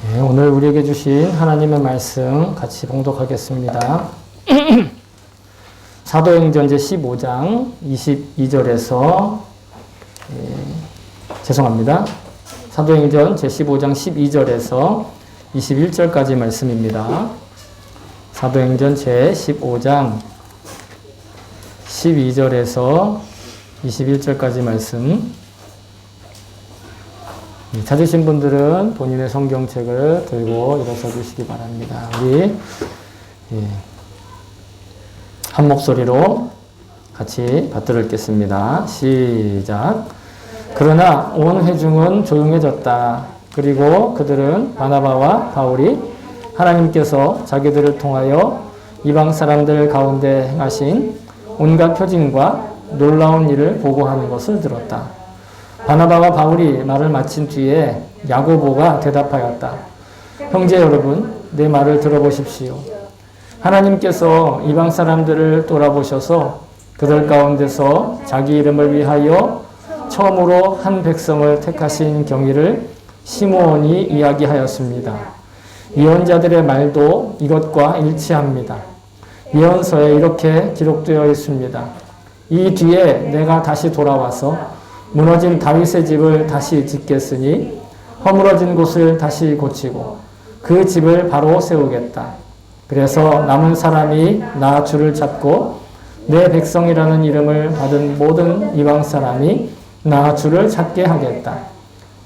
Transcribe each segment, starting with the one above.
네, 오늘 우리에게 주신 하나님의 말씀 같이 봉독하겠습니다. 사도행전 제15장 22절에서 죄송합니다. 사도행전 제15장 12절에서 21절까지 말씀입니다. 사도행전 제15장 12절에서 21절까지 말씀. 찾으신 분들은 본인의 성경책을 들고 일어서 주시기 바랍니다. 우리 한 목소리로 같이 받들어 읽겠습니다. 시작. 그러나 온 회중은 조용해졌다. 그리고 그들은 바나바와 바울이 하나님께서 자기들을 통하여 이방 사람들 가운데 행하신 온갖 표징과 놀라운 일을 보고하는 것을 들었다. 바나바와 바울이 말을 마친 뒤에 야고보가 대답하였다. 형제 여러분, 내 말을 들어보십시오. 하나님께서 이방 사람들을 돌아보셔서 그들 가운데서 자기 이름을 위하여 처음으로 한 백성을 택하신 경위를 시므온이 이야기하였습니다. 예언자들의 말도 이것과 일치합니다. 예언서에 이렇게 기록되어 있습니다. 이 뒤에 내가 다시 돌아와서 무너진 다윗의 집을 다시 짓겠으니 허물어진 곳을 다시 고치고 그 집을 바로 세우겠다. 그래서 남은 사람이 나 주를 찾고 내 백성이라는 이름을 받은 모든 이방 사람이 나 주를 찾게 하겠다.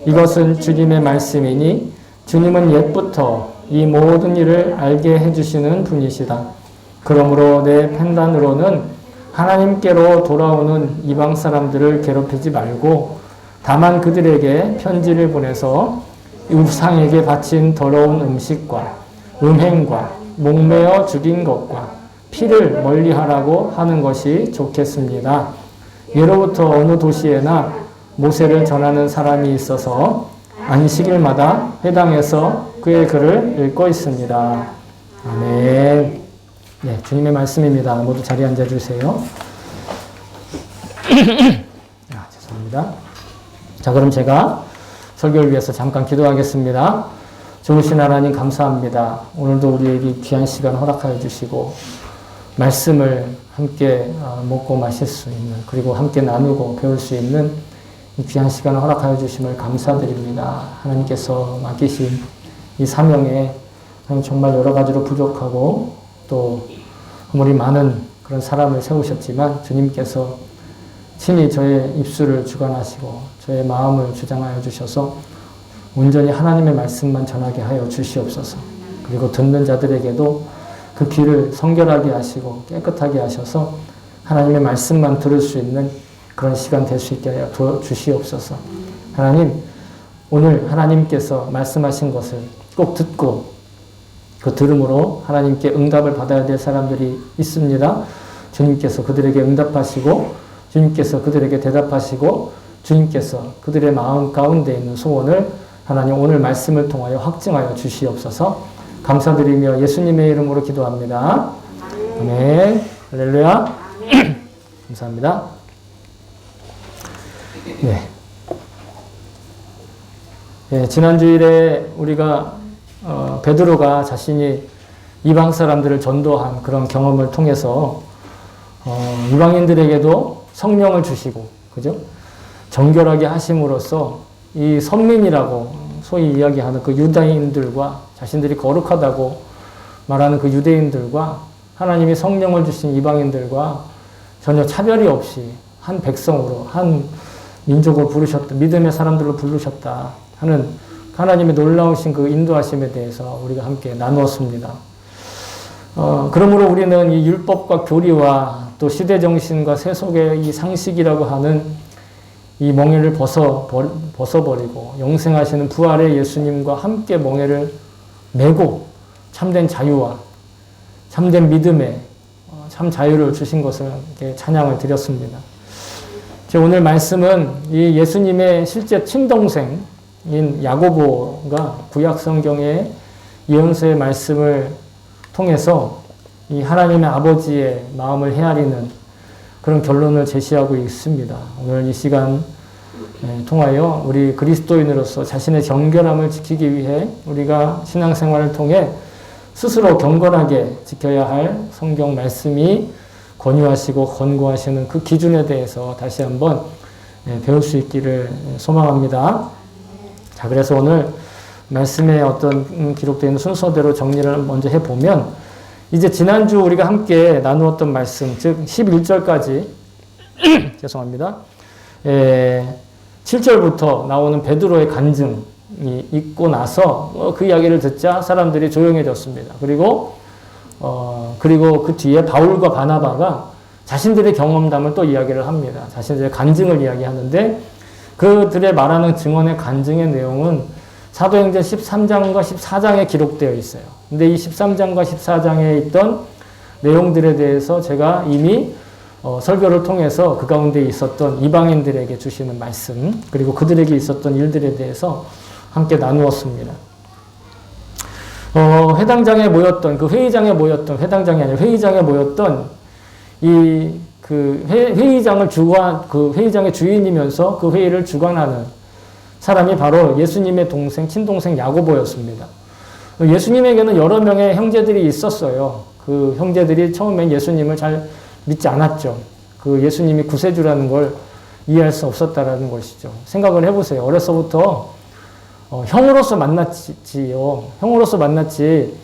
이것은 주님의 말씀이니 주님은 옛부터 이 모든 일을 알게 해주시는 분이시다. 그러므로 내 판단으로는 하나님께로 돌아오는 이방 사람들을 괴롭히지 말고 다만 그들에게 편지를 보내서 우상에게 바친 더러운 음식과 음행과 목매어 죽인 것과 피를 멀리하라고 하는 것이 좋겠습니다. 예로부터 어느 도시에나 모세를 전하는 사람이 있어서 안식일마다 회당에서 그의 글을 읽고 있습니다. 아멘. 네, 주님의 말씀입니다. 모두 자리에 앉아주세요. 죄송합니다. 자, 그럼 제가 설교를 위해서 잠깐 기도하겠습니다. 좋으신 하나님 감사합니다. 오늘도 우리에게 귀한 시간 허락하여 주시고 말씀을 함께 먹고 마실 수 있는, 그리고 함께 나누고 배울 수 있는 이 귀한 시간을 허락하여 주심을 감사드립니다. 하나님께서 맡기신 이 사명에 정말 여러 가지로 부족하고 또 아무리 많은 그런 사람을 세우셨지만 주님께서 친히 저의 입술을 주관하시고 저의 마음을 주장하여 주셔서 온전히 하나님의 말씀만 전하게 하여 주시옵소서. 그리고 듣는 자들에게도 그 귀를 성결하게 하시고 깨끗하게 하셔서 하나님의 말씀만 들을 수 있는 그런 시간 될 수 있게 하여 주시옵소서. 하나님, 오늘 하나님께서 말씀하신 것을 꼭 듣고 그 들음으로 하나님께 응답을 받아야 될 사람들이 있습니다. 주님께서 그들에게 응답하시고 주님께서 그들에게 대답하시고 주님께서 그들의 마음 가운데 있는 소원을 하나님 오늘 말씀을 통하여 확증하여 주시옵소서. 감사드리며 예수님의 이름으로 기도합니다. 아멘. 할렐루야. 감사합니다. 네, 지난 주일에 우리가 베드로가 자신이 이방 사람들을 전도한 그런 경험을 통해서 이방인들에게도 성령을 주시고, 그죠? 정결하게 하심으로써 이 선민이라고 소위 이야기하는 그 유다인들과 자신들이 거룩하다고 말하는 그 유대인들과 하나님이 성령을 주신 이방인들과 전혀 차별이 없이 한 백성으로, 한 민족을 부르셨다, 믿음의 사람들로 부르셨다 하는 하나님의 놀라우신 그 인도하심에 대해서 우리가 함께 나누었습니다. 그러므로 우리는 이 율법과 교리와 또 시대정신과 세속의 이 상식이라고 하는 이 멍에를 벗어버리고 영생하시는 부활의 예수님과 함께 멍에를 메고 참된 자유와 참된 믿음에 참 자유를 주신 것을 찬양을 드렸습니다. 오늘 말씀은 이 예수님의 실제 친동생인 야고보가 구약 성경의 예언서의 말씀을 통해서 이 하나님의 아버지의 마음을 헤아리는 그런 결론을 제시하고 있습니다. 오늘 이 시간 통하여 우리 그리스도인으로서 자신의 정결함을 지키기 위해 우리가 신앙생활을 통해 스스로 경건하게 지켜야 할 성경 말씀이 권유하시고 권고하시는 그 기준에 대해서 다시 한번 배울 수 있기를 소망합니다. 자, 그래서 오늘 말씀에 어떤 기록되어 있는 순서대로 정리를 먼저 해보면, 이제 지난주 우리가 함께 나누었던 말씀, 즉 11절까지 죄송합니다. 7절부터 나오는 베드로의 간증이 있고 나서 그 이야기를 듣자 사람들이 조용해졌습니다. 그리고 그 뒤에 바울과 바나바가 자신들의 경험담을 또 이야기를 합니다. 자신들의 간증을 이야기하는데, 그들의 말하는 증언의 간증의 내용은 사도행전 13장과 14장에 기록되어 있어요. 근데 이 13장과 14장에 있던 내용들에 대해서 제가 이미 설교를 통해서 그 가운데 있었던 이방인들에게 주시는 말씀, 그리고 그들에게 있었던 일들에 대해서 함께 나누었습니다. 회당장에 모였던, 회의장에 모였던 회의장을 회의장의 주인이면서 그 회의를 주관하는 사람이 바로 예수님의 친동생 야고보였습니다. 예수님에게는 여러 명의 형제들이 있었어요. 그 형제들이 처음엔 예수님을 잘 믿지 않았죠. 그 예수님이 구세주라는 걸 이해할 수 없었다라는 것이죠. 생각을 해보세요. 어려서부터 형으로서 만났지요. 형으로서 만났지,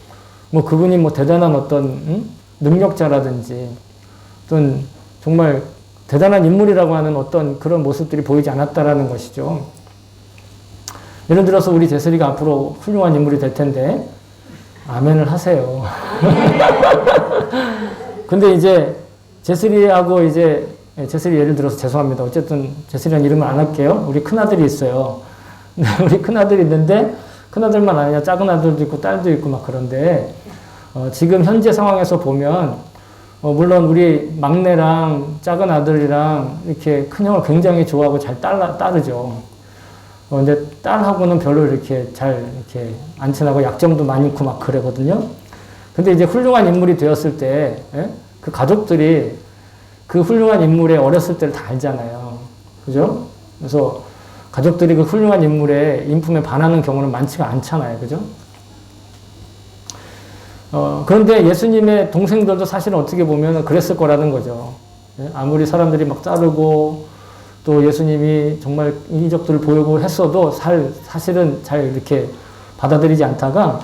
그분이 대단한 어떤 능력자라든지 어떤 정말 대단한 인물이라고 하는 어떤 그런 모습들이 보이지 않았다라는 것이죠. 예를 들어서 우리 제슬이가 앞으로 훌륭한 인물이 될 텐데 아멘을 하세요. 근데 이제 제슬이 예를 들어서 죄송합니다. 어쨌든 제슬이라는 이름을 안 할게요. 우리 큰아들이 있어요. 우리 큰아들이 있는데, 큰아들만 아니라 작은 아들도 있고 딸도 있고 그런데 지금 현재 상황에서 보면 물론 우리 막내랑 작은 아들이랑 이렇게 큰형을 굉장히 좋아하고 잘 따르죠. 근데 딸하고는 별로 이렇게 안 친하고 약점도 많이 있고 그러거든요. 근데 이제 훌륭한 인물이 되었을 때, 그 가족들이 그 훌륭한 인물의 어렸을 때를 다 알잖아요. 그죠? 그래서 가족들이 그 훌륭한 인물의 인품에 반하는 경우는 많지가 않잖아요. 그죠? 그런데 예수님의 동생들도 사실은 어떻게 보면 그랬을 거라는 거죠. 아무리 사람들이 자르고 또 예수님이 정말 이적들을 보이고 했어도 사실은 잘 이렇게 받아들이지 않다가,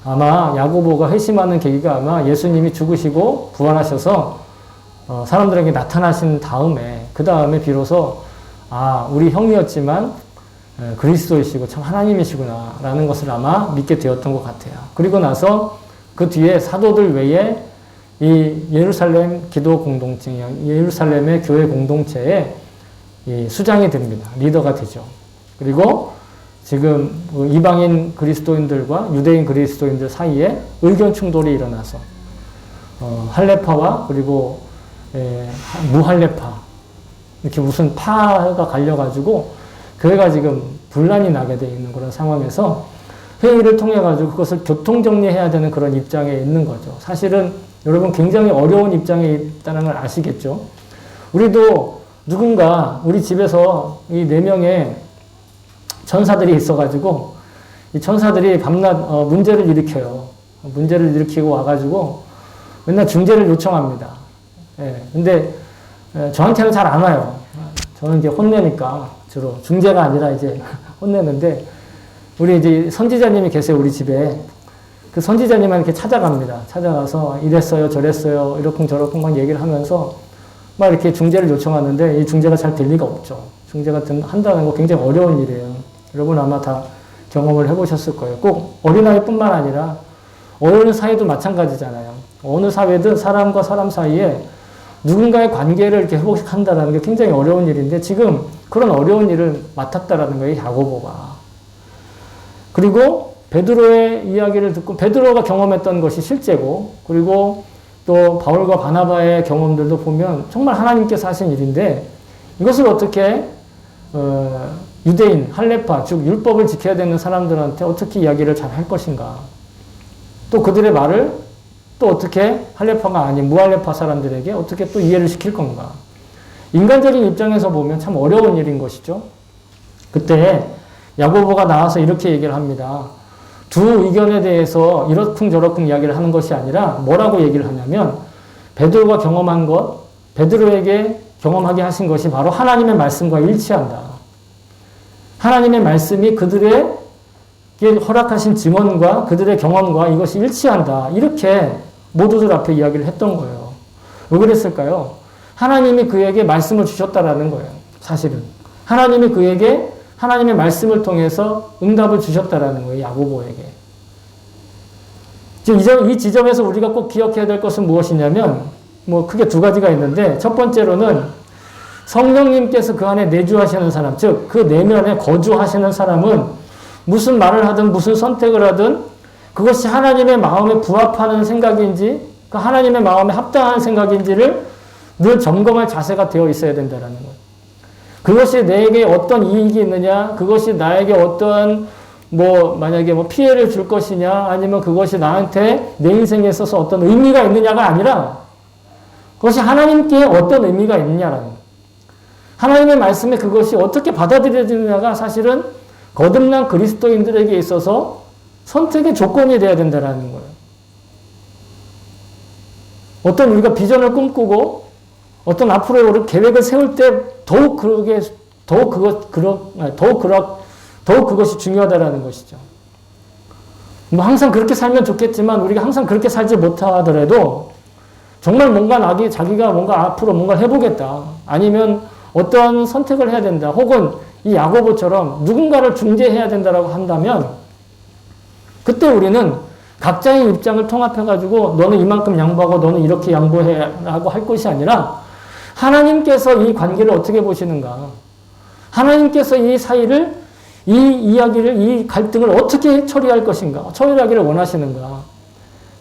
아마 야고보가 회심하는 계기가 아마 예수님이 죽으시고 부활하셔서 사람들에게 나타나신 다음에, 그 다음에 비로소 우리 형이었지만 그리스도이시고 참 하나님이시구나 라는 것을 아마 믿게 되었던 것 같아요. 그리고 나서 그 뒤에 사도들 외에 이 예루살렘 기도 공동체, 예루살렘의 교회 공동체에 수장이 됩니다. 리더가 되죠. 그리고 지금 이방인 그리스도인들과 유대인 그리스도인들 사이에 의견 충돌이 일어나서 할레파와 그리고 무할레파, 이렇게 무슨 파가 갈려가지고 교회가 지금 분란이 나게 되어 있는 그런 상황에서 회의를 통해 가지고 그것을 교통정리해야 되는 그런 입장에 있는 거죠. 사실은 여러분 굉장히 어려운 입장에 있다는 걸 아시겠죠? 우리도 누군가 우리 집에서 이 4명의 천사들이 있어가지고 이 천사들이 밤낮 문제를 일으켜요. 문제를 일으키고 와가지고 맨날 중재를 요청합니다. 근데 저한테는 잘 안 와요. 저는 이제 혼내니까 주로 중재가 아니라 이제 혼내는데, 우리 이제 선지자님이 계세요, 우리 집에. 그 선지자님한테 찾아갑니다. 찾아가서 이랬어요, 저랬어요, 이러쿵저러쿵 막 얘기를 하면서 막 이렇게 중재를 요청하는데, 이 중재가 잘 될 리가 없죠. 중재가 한다는 거 굉장히 어려운 일이에요. 여러분 아마 다 경험을 해보셨을 거예요. 꼭 어린아이뿐만 아니라 어느 사회도 마찬가지잖아요. 어느 사회든 사람과 사람 사이에 누군가의 관계를 이렇게 회복한다는 게 굉장히 어려운 일인데, 지금 그런 어려운 일을 맡았다라는 거예요, 야고보가. 그리고 베드로의 이야기를 듣고, 베드로가 경험했던 것이 실제고, 그리고 또 바울과 바나바의 경험들도 보면 정말 하나님께서 하신 일인데, 이것을 어떻게 유대인, 할레파, 즉 율법을 지켜야 되는 사람들한테 어떻게 이야기를 잘 할 것인가. 또 그들의 말을 또 어떻게 할레파가 아닌 무할레파 사람들에게 어떻게 또 이해를 시킬 건가. 인간적인 입장에서 보면 참 어려운 일인 것이죠. 그때 야고보가 나와서 이렇게 얘기를 합니다. 두 의견에 대해서 이러쿵저러쿵 이야기를 하는 것이 아니라 뭐라고 얘기를 하냐면 베드로가 경험한 것, 베드로에게 경험하게 하신 것이 바로 하나님의 말씀과 일치한다. 하나님의 말씀이 그들에게 허락하신 증언과 그들의 경험과 이것이 일치한다. 이렇게 모두들 앞에 이야기를 했던 거예요. 왜 그랬을까요? 하나님이 그에게 말씀을 주셨다라는 거예요. 사실은. 하나님이 그에게 하나님의 말씀을 통해서 응답을 주셨다라는 거예요. 야고보에게. 이 지점에서 우리가 꼭 기억해야 될 것은 무엇이냐면 크게 두 가지가 있는데 첫 번째로는 성령님께서 그 안에 내주하시는 사람, 즉 그 내면에 거주하시는 사람은 무슨 말을 하든 무슨 선택을 하든 그것이 하나님의 마음에 부합하는 생각인지 그 하나님의 마음에 합당한 생각인지를 늘 점검할 자세가 되어 있어야 된다는 거예요. 그것이 내게 어떤 이익이 있느냐, 그것이 나에게 어떤 만약에 피해를 줄 것이냐, 아니면 그것이 나한테 내 인생에 있어서 어떤 의미가 있느냐가 아니라 그것이 하나님께 어떤 의미가 있느냐라는 거예요. 하나님의 말씀에 그것이 어떻게 받아들여지느냐가 사실은 거듭난 그리스도인들에게 있어서 선택의 조건이 되어야 된다는 거예요. 어떤 우리가 비전을 꿈꾸고 어떤 앞으로의 우리 계획을 세울 때 더욱 그것이 중요하다라는 것이죠. 항상 그렇게 살면 좋겠지만 우리가 항상 그렇게 살지 못하더라도 정말 자기가 뭔가 앞으로 뭔가 해보겠다. 아니면 어떤 선택을 해야 된다. 혹은 이 야고보처럼 누군가를 중재해야 된다라고 한다면 그때 우리는 각자의 입장을 통합해가지고 너는 이만큼 양보하고 너는 이렇게 양보해라고 할 것이 아니라 하나님께서 이 관계를 어떻게 보시는가? 하나님께서 이 사이를, 이 이야기를, 이 갈등을 어떻게 처리할 것인가? 처리하기를 원하시는가?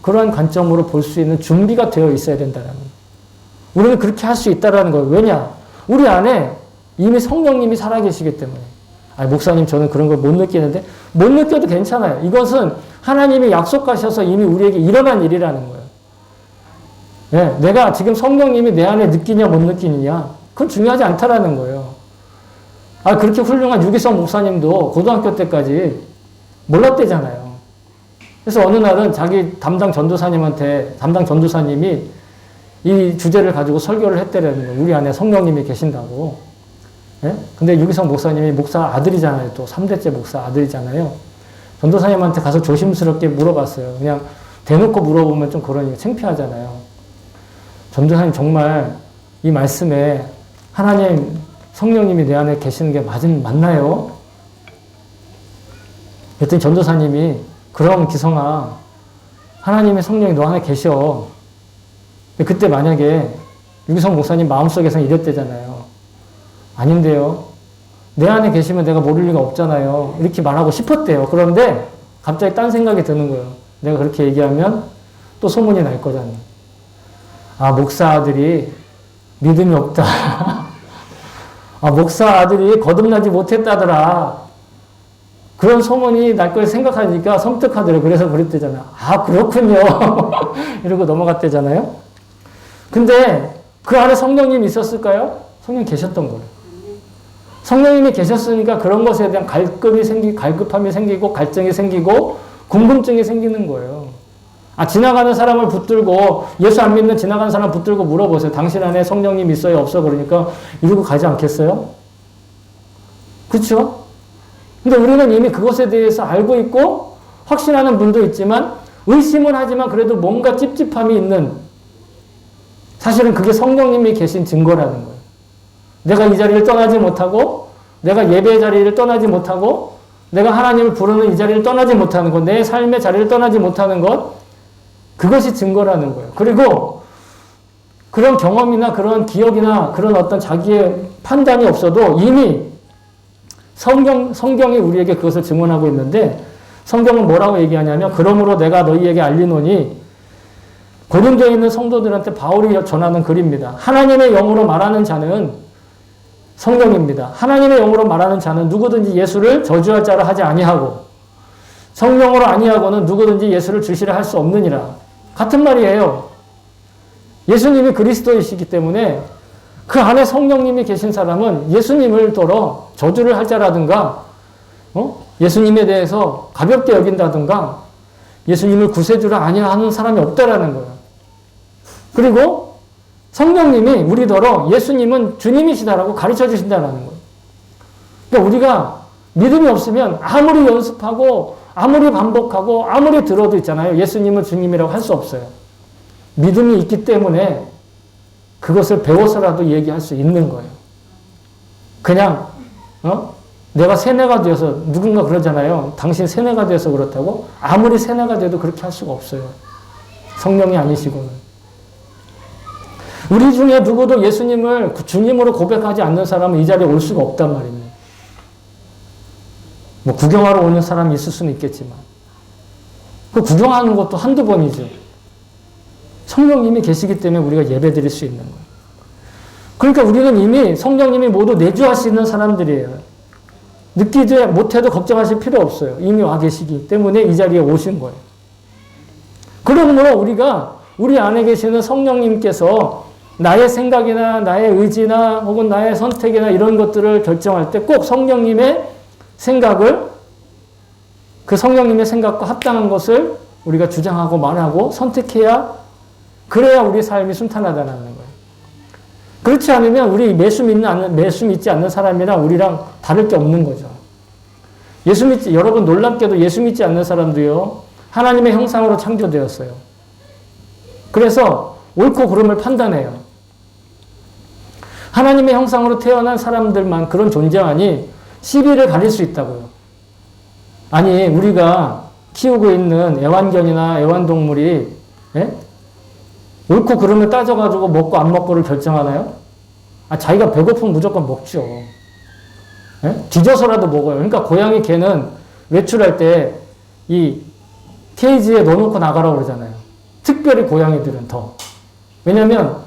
그러한 관점으로 볼 수 있는 준비가 되어 있어야 된다는 거예요. 우리는 그렇게 할 수 있다는 거예요. 왜냐? 우리 안에 이미 성령님이 살아계시기 때문에. 목사님 저는 그런 걸 못 느끼는데 못 느껴도 괜찮아요. 이것은 하나님이 약속하셔서 이미 우리에게 일어난 일이라는 거예요. 예, 내가 지금 성령님이 내 안에 느끼냐 못 느끼느냐 그건 중요하지 않다라는 거예요. 그렇게 훌륭한 유기성 목사님도 고등학교 때까지 몰랐대잖아요. 그래서 어느 날은 자기 담당 전도사님이 이 주제를 가지고 설교를 했대라는 거예요. 우리 안에 성령님이 계신다고. 예? 근데 유기성 목사님이 목사 아들이잖아요. 또 3대째 목사 아들이잖아요. 전도사님한테 가서 조심스럽게 물어봤어요. 그냥 대놓고 물어보면 좀 그러니까 창피하잖아요. 전도사님 정말 이 말씀에 하나님 성령님이 내 안에 계시는 게 맞나요? 그랬더니 전도사님이 그럼 기성아 하나님의 성령이 너 안에 계셔. 그때 만약에 유기성 목사님 마음속에서는 이랬대잖아요. 아닌데요. 내 안에 계시면 내가 모를 리가 없잖아요. 이렇게 말하고 싶었대요. 그런데 갑자기 딴 생각이 드는 거예요. 내가 그렇게 얘기하면 또 소문이 날 거잖아요. 목사 아들이 믿음이 없다. 목사 아들이 거듭나지 못했다더라. 그런 소문이 날 걸 생각하니까 섬뜩하더라고요. 그래서 그랬대잖아요. 그렇군요. 이러고 넘어갔대잖아요. 근데 그 안에 성령님이 있었을까요? 성령님 계셨던 거예요. 성령님이 계셨으니까 그런 것에 대한 갈급함이 생기고 갈증이 생기고 궁금증이 생기는 거예요. 지나가는 사람을 붙들고 예수 안 믿는 지나가는 사람 붙들고 물어보세요. 당신 안에 성령님 있어요? 없어? 그러니까 이러고 가지 않겠어요? 그렇죠? 근데 우리는 이미 그것에 대해서 알고 있고 확신하는 분도 있지만 의심은 하지만 그래도 뭔가 찝찝함이 있는 사실은 그게 성령님이 계신 증거라는 거예요. 내가 이 자리를 떠나지 못하고 내가 예배의 자리를 떠나지 못하고 내가 하나님을 부르는 이 자리를 떠나지 못하는 것, 내 삶의 자리를 떠나지 못하는 것 그것이 증거라는 거예요. 그리고 그런 경험이나 그런 기억이나 그런 어떤 자기의 판단이 없어도 이미 성경이 우리에게 그것을 증언하고 있는데 성경은 뭐라고 얘기하냐면 그러므로 내가 너희에게 알리노니 고린도에 있는 성도들한테 바울이 전하는 글입니다. 하나님의 영으로 말하는 자는 성령입니다. 하나님의 영으로 말하는 자는 누구든지 예수를 저주할 자라 하지 아니하고 성령으로 아니하고는 누구든지 예수를 주시라 할 수 없느니라. 같은 말이에요. 예수님이 그리스도이시기 때문에 그 안에 성령님이 계신 사람은 예수님을 들어 저주를 할 자라든가, 예수님에 대해서 가볍게 여긴다든가, 예수님을 구세주라 아니라 하는 사람이 없다라는 거예요. 그리고 성령님이 우리더러 예수님은 주님이시다라고 가르쳐 주신다라는 거예요. 그러니까 우리가 믿음이 없으면 아무리 연습하고 아무리 반복하고 아무리 들어도 있잖아요. 예수님을 주님이라고 할 수 없어요. 믿음이 있기 때문에 그것을 배워서라도 얘기할 수 있는 거예요. 그냥 내가 세뇌가 되어서 누군가 그러잖아요. 당신 세뇌가 되어서 그렇다고? 아무리 세뇌가 돼도 그렇게 할 수가 없어요. 성령이 아니시고는. 우리 중에 누구도 예수님을 주님으로 고백하지 않는 사람은 이 자리에 올 수가 없단 말입니다. 뭐 구경하러 오는 사람이 있을 수는 있겠지만 그 구경하는 것도 한두 번이죠. 성령님이 계시기 때문에 우리가 예배 드릴 수 있는 거예요. 그러니까 우리는 이미 성령님이 모두 내주할 수 있는 사람들이에요. 느끼지 못해도 걱정하실 필요 없어요. 이미 와 계시기 때문에 이 자리에 오신 거예요. 그러므로 우리가 우리 안에 계시는 성령님께서 나의 생각이나 나의 의지나 혹은 나의 선택이나 이런 것들을 결정할 때 꼭 성령님의 생각을 그 성령님의 생각과 합당한 것을 우리가 주장하고 말하고 선택해야 그래야 우리 삶이 순탄하다는 거예요. 그렇지 않으면 우리 예수 믿지 않는 사람이랑 우리랑 다를 게 없는 거죠. 여러분 놀랍게도 예수 믿지 않는 사람도요, 하나님의 형상으로 창조되었어요. 그래서 옳고 그름을 판단해요. 하나님의 형상으로 태어난 사람들만 그런 존재하니 시비를 가릴 수 있다고요. 아니, 우리가 키우고 있는 애완견이나 애완동물이, 옳고 그름을 따져가지고 먹고 안 먹고를 결정하나요? 자기가 배고프면 무조건 먹죠. 뒤져서라도 먹어요. 그러니까 고양이 개는 외출할 때 이 케이지에 넣어놓고 나가라고 그러잖아요. 특별히 고양이들은 더. 왜냐면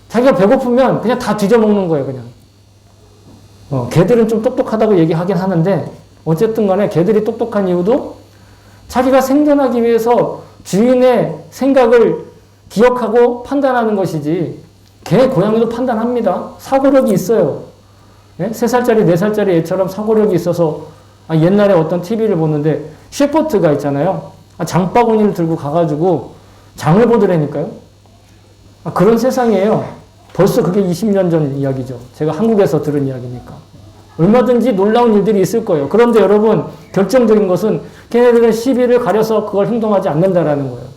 자기가 배고프면 그냥 다 뒤져 먹는 거예요, 그냥. 개들은 좀 똑똑하다고 얘기하긴 하는데 어쨌든 간에 개들이 똑똑한 이유도 자기가 생존하기 위해서 주인의 생각을 기억하고 판단하는 것이지 개, 고양이도 판단합니다. 사고력이 있어요. 3살짜리, 4살짜리 애처럼 사고력이 있어서 옛날에 어떤 TV를 보는데 셰퍼드가 있잖아요. 장바구니를 들고 가가지고 장을 보더라니까요. 그런 세상이에요. 벌써 그게 20년 전 이야기죠. 제가 한국에서 들은 이야기니까. 얼마든지 놀라운 일들이 있을 거예요. 그런데 여러분, 결정적인 것은 걔네들은 시비를 가려서 그걸 행동하지 않는다라는 거예요.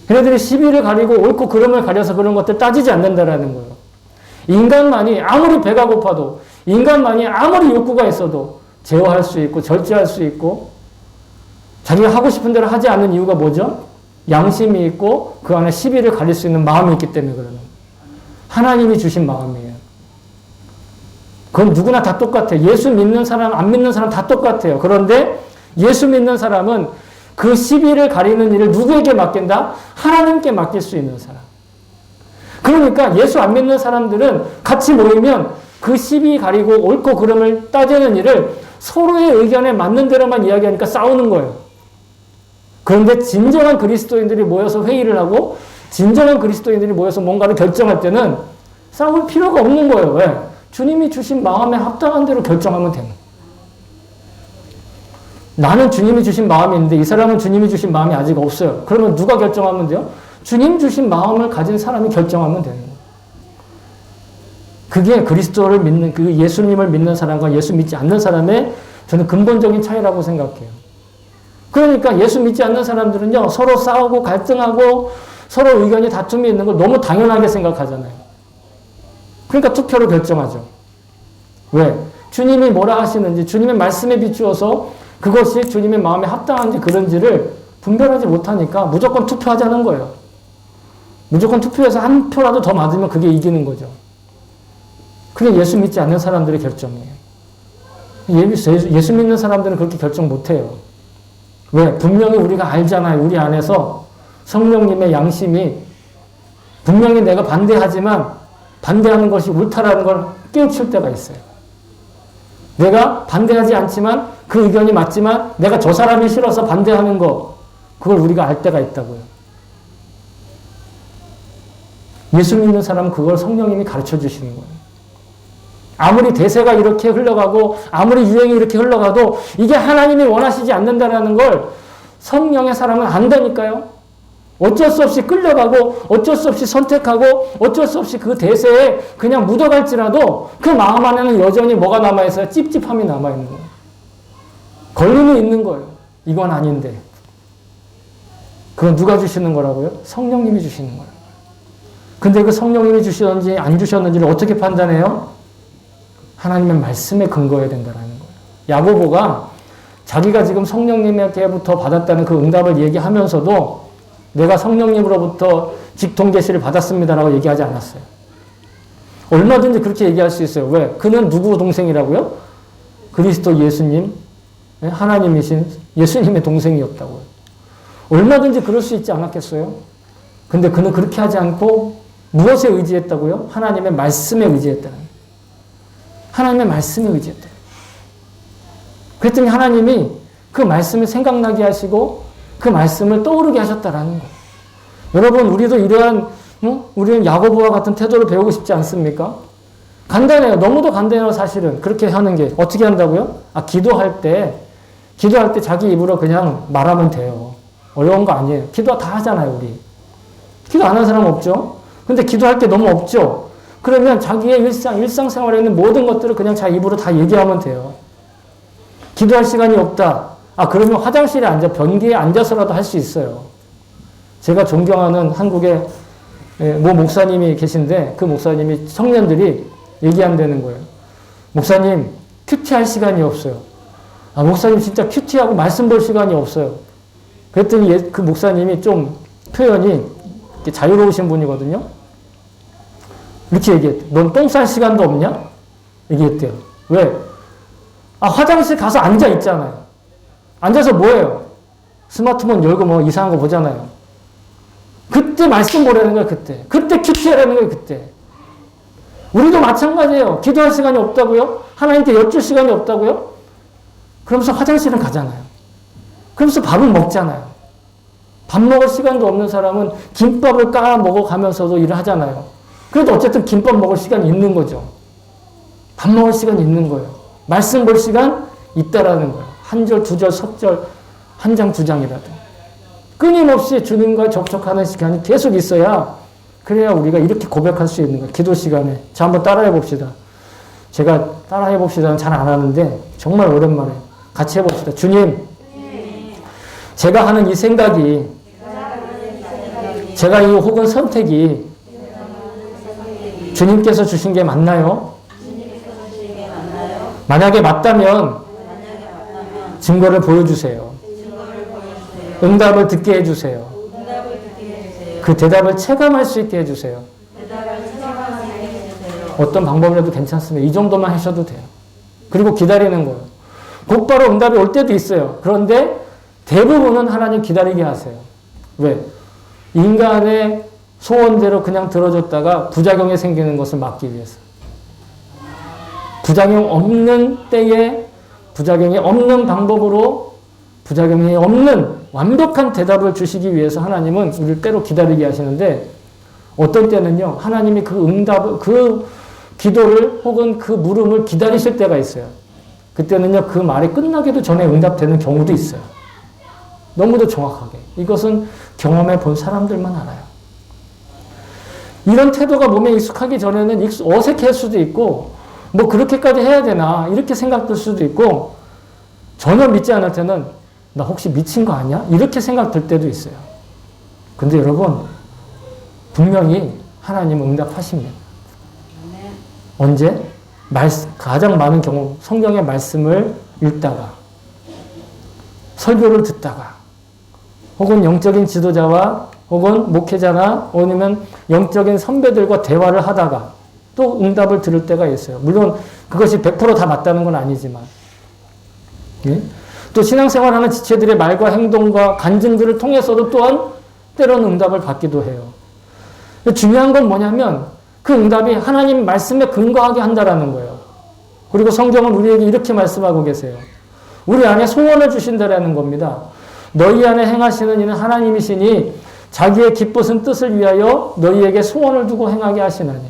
걔네들이 시비를 가리고 옳고 그름을 가려서 그런 것들 따지지 않는다라는 거예요. 인간만이 아무리 배가 고파도, 인간만이 아무리 욕구가 있어도 제어할 수 있고 절제할 수 있고 자기가 하고 싶은 대로 하지 않는 이유가 뭐죠? 양심이 있고 그 안에 시비를 가릴 수 있는 마음이 있기 때문에 그러는 거예요. 하나님이 주신 마음이에요. 그건 누구나 다 똑같아요. 예수 믿는 사람, 안 믿는 사람 다 똑같아요. 그런데 예수 믿는 사람은 그 시비를 가리는 일을 누구에게 맡긴다? 하나님께 맡길 수 있는 사람. 그러니까 예수 안 믿는 사람들은 같이 모이면 그 시비 가리고 옳고 그름을 따지는 일을 서로의 의견에 맞는 대로만 이야기하니까 싸우는 거예요. 그런데 진정한 그리스도인들이 모여서 회의를 하고 진정한 그리스도인들이 모여서 뭔가를 결정할 때는 싸울 필요가 없는 거예요. 왜? 주님이 주신 마음에 합당한 대로 결정하면 되는 거예요. 나는 주님이 주신 마음이 있는데 이 사람은 주님이 주신 마음이 아직 없어요. 그러면 누가 결정하면 돼요? 주님 주신 마음을 가진 사람이 결정하면 되는 거예요. 그게 그리스도를 믿는, 그 예수님을 믿는 사람과 예수 믿지 않는 사람의 저는 근본적인 차이라고 생각해요. 그러니까 예수 믿지 않는 사람들은요, 서로 싸우고 갈등하고 서로 의견이 다툼이 있는 걸 너무 당연하게 생각하잖아요. 그러니까 투표로 결정하죠. 왜? 주님이 뭐라 하시는지, 주님의 말씀에 비추어서 그것이 주님의 마음에 합당한지 그런지를 분별하지 못하니까 무조건 투표하자는 거예요. 무조건 투표해서 한 표라도 더 맞으면 그게 이기는 거죠. 그게 예수 믿지 않는 사람들의 결정이에요. 예수 믿는 사람들은 그렇게 결정 못해요. 왜? 분명히 우리가 알잖아요. 우리 안에서 성령님의 양심이 분명히 내가 반대하지만 반대하는 것이 옳다라는 걸 깨우칠 때가 있어요. 내가 반대하지 않지만 그 의견이 맞지만 내가 저 사람이 싫어서 반대하는 거, 그걸 우리가 알 때가 있다고요. 예수 믿는 사람은 그걸 성령님이 가르쳐 주시는 거예요. 아무리 대세가 이렇게 흘러가고 아무리 유행이 이렇게 흘러가도 이게 하나님이 원하시지 않는다라는 걸 성령의 사람은 안다니까요. 어쩔 수 없이 끌려가고 어쩔 수 없이 선택하고 어쩔 수 없이 그 대세에 그냥 묻어갈지라도 그 마음 안에는 여전히 뭐가 남아있어요? 찝찝함이 남아있는 거예요. 걸림이 있는 거예요. 이건 아닌데. 그건 누가 주시는 거라고요? 성령님이 주시는 거예요. 근데 그 성령님이 주셨는지 안 주셨는지를 어떻게 판단해요? 하나님의 말씀에 근거해야 된다는 거예요. 야고보가 자기가 지금 성령님에게부터 받았다는 그 응답을 얘기하면서도 내가 성령님으로부터 직통계시를 받았습니다라고 얘기하지 않았어요. 얼마든지 그렇게 얘기할 수 있어요. 왜? 그는 누구 동생이라고요? 그리스도 예수님, 하나님이신 예수님의 동생이었다고요. 얼마든지 그럴 수 있지 않았겠어요? 근데 그는 그렇게 하지 않고 무엇에 의지했다고요? 하나님의 말씀에 의지했다는 거예요. 하나님의 말씀에 의지했다. 그랬더니 하나님이 그 말씀을 생각나게 하시고 그 말씀을 떠오르게 하셨다라는 거예요. 여러분, 우리도 이러한, 우리는 야고보와 같은 태도를 배우고 싶지 않습니까? 간단해요. 너무도 간단해요, 사실은. 그렇게 하는 게. 어떻게 한다고요? 기도할 때 자기 입으로 그냥 말하면 돼요. 어려운 거 아니에요. 기도 다 하잖아요, 우리. 기도 안 하는 사람 없죠? 근데 기도할 게 너무 없죠? 그러면 자기의 일상생활에 있는 모든 것들을 그냥 자기 입으로 다 얘기하면 돼요. 기도할 시간이 없다. 그러면 화장실에 변기에 앉아서라도 할 수 있어요. 제가 존경하는 한국의 모 목사님이 계신데 그 목사님이 청년들이 얘기한다는 거예요. 목사님, 큐티할 시간이 없어요. 목사님 진짜 큐티하고 말씀 볼 시간이 없어요. 그랬더니 그 목사님이 좀 표현이 자유로우신 분이거든요. 이렇게 얘기했대요. 넌 똥 쌀 시간도 없냐? 얘기했대요. 왜? 화장실 가서 앉아 있잖아요. 앉아서 뭐해요? 스마트폰 열고 뭐 이상한 거 보잖아요. 그때 말씀 보라는 거예요, 그때. 그때 큐티하라는 거예요, 그때. 우리도 마찬가지예요. 기도할 시간이 없다고요? 하나님께 여쭐 시간이 없다고요? 그러면서 화장실은 가잖아요. 그러면서 밥을 먹잖아요. 밥 먹을 시간도 없는 사람은 김밥을 까아 먹어가면서도 일을 하잖아요. 그래도 어쨌든 김밥 먹을 시간이 있는 거죠. 밥 먹을 시간이 있는 거예요. 말씀 볼 시간 있다라는 거예요. 한 절, 두 절, 석절, 한 장, 두 장이라도. 끊임없이 주님과 접촉하는 시간이 계속 있어야 그래야 우리가 이렇게 고백할 수 있는 거예요. 기도 시간에. 자, 한번 따라해 봅시다. 제가 따라해 봅시다는 잘 안 하는데 정말 오랜만에 같이 해봅시다. 주님, 제가 하는 이 생각이, 제가 이 혹은 선택이 주님께서 주신 게 맞나요? 만약에 맞다면 증거를 보여주세요. 응답을 듣게 해주세요. 그 대답을 체감할 수 있게 해주세요. 어떤 방법이라도 괜찮습니다. 이 정도만 하셔도 돼요. 그리고 기다리는 거예요. 곧바로 응답이 올 때도 있어요. 그런데 대부분은 하나님 기다리게 하세요. 왜? 인간의 소원대로 그냥 들어줬다가 부작용이 생기는 것을 막기 위해서. 부작용 없는 때에 부작용이 없는 방법으로 부작용이 없는 완벽한 대답을 주시기 위해서 하나님은 우리를 때로 기다리게 하시는데 어떤 때는요, 하나님이 그 응답을, 그 기도를 혹은 그 물음을 기다리실 때가 있어요. 그때는요, 그 말이 끝나기도 전에 응답되는 경우도 있어요. 너무도 정확하게. 이것은 경험해 본 사람들만 알아요. 이런 태도가 몸에 익숙하기 전에는 어색할 수도 있고, 뭐 그렇게까지 해야 되나, 이렇게 생각될 수도 있고, 전혀 믿지 않을 때는 나 혹시 미친 거 아니야? 이렇게 생각될 때도 있어요. 근데 여러분, 분명히 하나님은 응답하십니다. 언제? 가장 많은 경우 성경의 말씀을 읽다가, 설교를 듣다가, 혹은 영적인 지도자와 혹은 목회자나 아니면 영적인 선배들과 대화를 하다가 또 응답을 들을 때가 있어요. 물론 그것이 100% 다 맞다는 건 아니지만. 예? 또 신앙생활하는 지체들의 말과 행동과 간증들을 통해서도 또한 때로는 응답을 받기도 해요. 중요한 건 뭐냐면 그 응답이 하나님 말씀에 근거하게 한다라는 거예요. 그리고 성경은 우리에게 이렇게 말씀하고 계세요. 우리 안에 소원을 주신다라는 겁니다. 너희 안에 행하시는 이는 하나님이시니 자기의 기쁘신 뜻을 위하여 너희에게 소원을 두고 행하게 하시나니.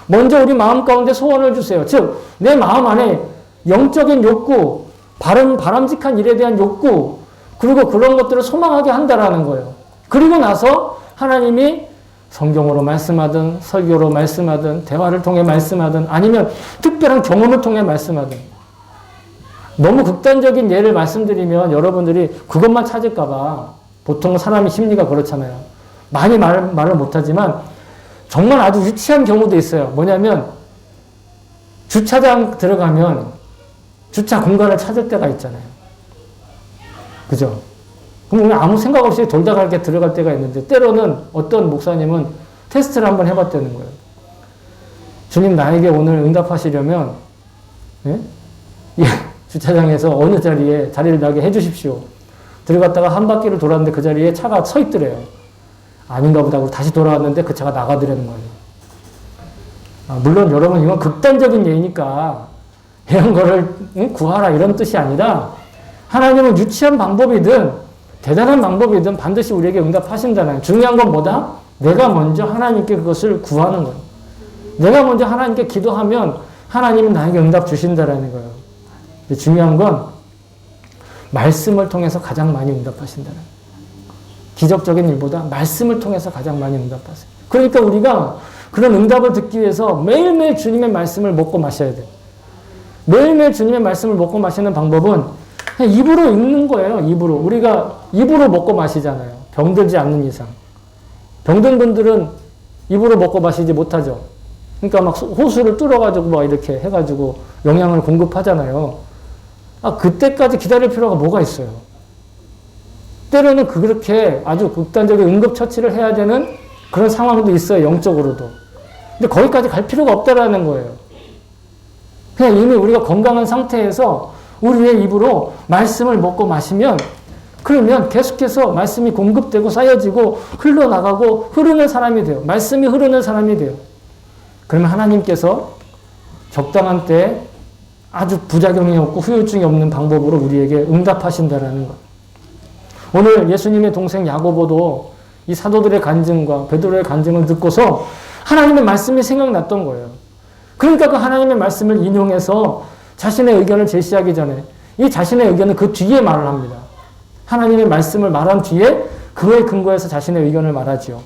먼저 우리 마음 가운데 소원을 주세요. 즉, 내 마음 안에 영적인 욕구, 바람직한 일에 대한 욕구, 그리고 그런 것들을 소망하게 한다라는 거예요. 그리고 나서 하나님이 성경으로 말씀하든 설교로 말씀하든 대화를 통해 말씀하든 아니면 특별한 경험을 통해 말씀하든. 너무 극단적인 예를 말씀드리면 여러분들이 그것만 찾을까 봐 보통 사람의 심리가 그렇잖아요. 많이 말을 못하지만 정말 아주 유치한 경우도 있어요. 뭐냐면 주차장 들어가면 주차 공간을 찾을 때가 있잖아요. 그죠? 그럼 아무 생각 없이 돌다가 이렇게 들어갈 때가 있는데 때로는 어떤 목사님은 테스트를 한번 해봤다는 거예요. 주님 나에게 오늘 응답하시려면 예? 주차장에서 어느 자리에 자리를 나게 해주십시오. 들어갔다가 한 바퀴를 돌았는데 그 자리에 차가 서 있더래요. 아닌가 보다 하고 다시 돌아왔는데 그 차가 나가더라는 거예요. 물론 여러분 이건 극단적인 예니까 이런 거를 구하라 이런 뜻이 아니라 하나님은 유치한 방법이든 대단한 방법이든 반드시 우리에게 응답하신다는. 중요한 건 뭐다? 내가 먼저 하나님께 그것을 구하는 거예요. 내가 먼저 하나님께 기도하면 하나님은 나에게 응답 주신다라는 거예요. 근데 중요한 건 말씀을 통해서 가장 많이 응답하신다는 거예요. 기적적인 일보다 말씀을 통해서 가장 많이 응답하세요. 그러니까 우리가 그런 응답을 듣기 위해서 매일매일 주님의 말씀을 먹고 마셔야 돼요. 매일매일 주님의 말씀을 먹고 마시는 방법은 그냥 입으로 읽는 거예요. 입으로. 우리가 입으로 먹고 마시잖아요. 병들지 않는 이상. 병든 분들은 입으로 먹고 마시지 못하죠. 그러니까 막 호수를 뚫어가지고 막 이렇게 해가지고 영양을 공급하잖아요. 그때까지 기다릴 필요가 뭐가 있어요? 때로는 그렇게 아주 극단적인 응급처치를 해야 되는 그런 상황도 있어요. 영적으로도. 근데 거기까지 갈 필요가 없다라는 거예요. 그냥 이미 우리가 건강한 상태에서 우리의 입으로 말씀을 먹고 마시면 그러면 계속해서 말씀이 공급되고 쌓여지고 흘러나가고 흐르는 사람이 돼요. 말씀이 흐르는 사람이 돼요. 그러면 하나님께서 적당한 때 아주 부작용이 없고 후유증이 없는 방법으로 우리에게 응답하신다라는 것. 오늘 예수님의 동생 야고보도 이 사도들의 간증과 베드로의 간증을 듣고서 하나님의 말씀이 생각났던 거예요. 그러니까 그 하나님의 말씀을 인용해서 자신의 의견을 제시하기 전에 이 자신의 의견은 그 뒤에 말을 합니다. 하나님의 말씀을 말한 뒤에 그거에 근거해서 자신의 의견을 말하지요.